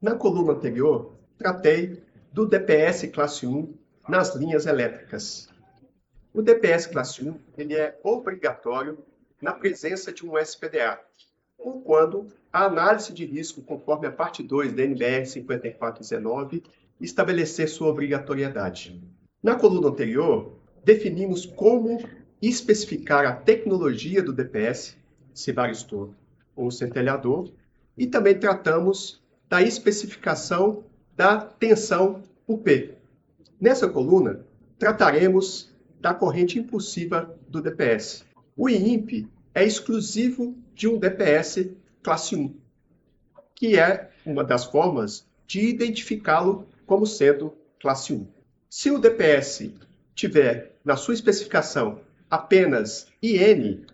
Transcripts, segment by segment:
Na coluna anterior, tratei do DPS classe 1 nas linhas elétricas. O DPS classe 1 ele é obrigatório na presença de um SPDA, ou quando a análise de risco, conforme a parte 2 da NBR 5419, estabelecer sua obrigatoriedade. Na coluna anterior, definimos como especificar a tecnologia do DPS, se varistor ou centelhador, e também tratamos da especificação da tensão UP. Nessa coluna, trataremos da corrente impulsiva do DPS. O IIMP é exclusivo de um DPS classe 1, que é uma das formas de identificá-lo como sendo classe 1. Se o DPS tiver na sua especificação apenas IN,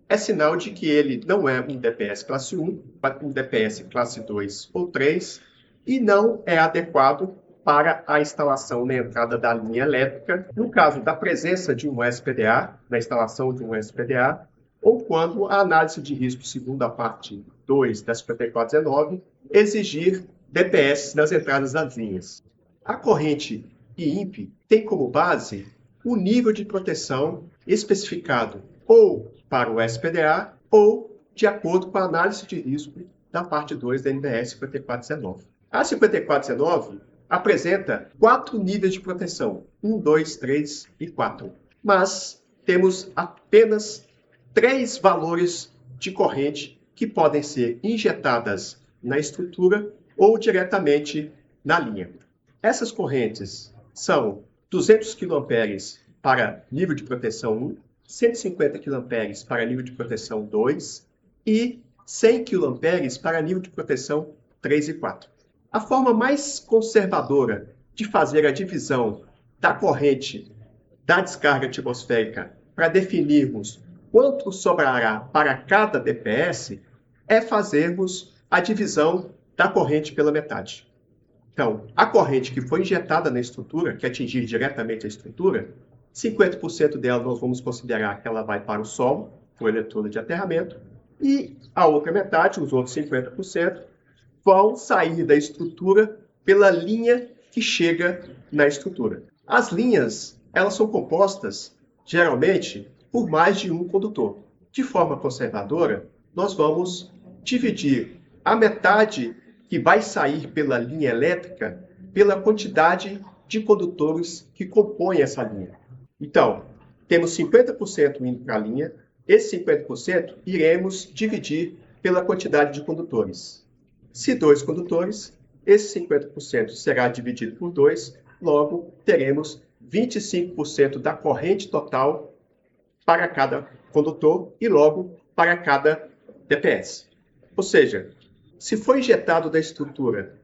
é sinal de que ele não é um DPS classe 1, mas um DPS classe 2 ou 3, e não é adequado para a instalação na entrada da linha elétrica, no caso da presença de um SPDA, na instalação de um SPDA, ou quando a análise de risco, segundo a parte 2 da 5419, exigir DPS nas entradas das linhas. A corrente IIMP tem como base o nível de proteção especificado ou para o SPDA ou de acordo com a análise de risco da parte 2 da NBR 5419. A 5419 apresenta 4 níveis de proteção, 1, 2, 3 e 4, mas temos apenas 3 valores de corrente que podem ser injetadas na estrutura ou diretamente na linha. Essas correntes são 200 kA para nível de proteção 1, 150 kA para nível de proteção 2 e 100 kA para nível de proteção 3 e 4. A forma mais conservadora de fazer a divisão da corrente da descarga atmosférica para definirmos quanto sobrará para cada DPS é fazermos a divisão da corrente pela metade. Então, a corrente que foi injetada na estrutura, que atingir diretamente a estrutura, 50% dela nós vamos considerar que ela vai para o solo, o eletrodo de aterramento, e a outra metade, os outros 50%, vão sair da estrutura pela linha que chega na estrutura. As linhas, elas são compostas, geralmente, por mais de um condutor. De forma conservadora, nós vamos dividir a metade que vai sair pela linha elétrica pela quantidade de condutores que compõem essa linha. Então, temos 50% indo para a linha, esse 50% iremos dividir pela quantidade de condutores. Se 2 condutores, esse 50% será dividido por 2, logo teremos 25% da corrente total para cada condutor e logo para cada DPS. Ou seja, se foi injetado da estrutura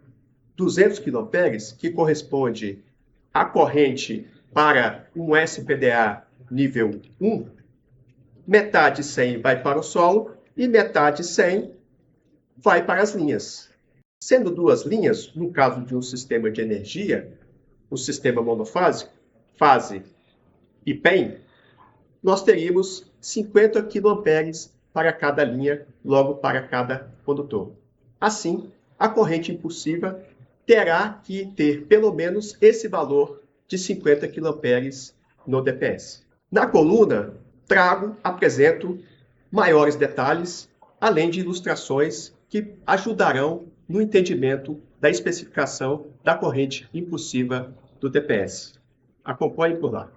200 kA, que corresponde à corrente para um SPDA nível 1, metade 100 vai para o solo e metade 100 vai para as linhas. Sendo 2 linhas, no caso de um sistema de energia, um sistema monofásico, fase e PEM, nós teríamos 50 kA para cada linha, logo para cada condutor. Assim, a corrente impulsiva terá que ter pelo menos esse valor de 50 kA no DPS. Na coluna, apresento maiores detalhes, além de ilustrações que ajudarão no entendimento da especificação da corrente impulsiva do DPS. Acompanhe por lá.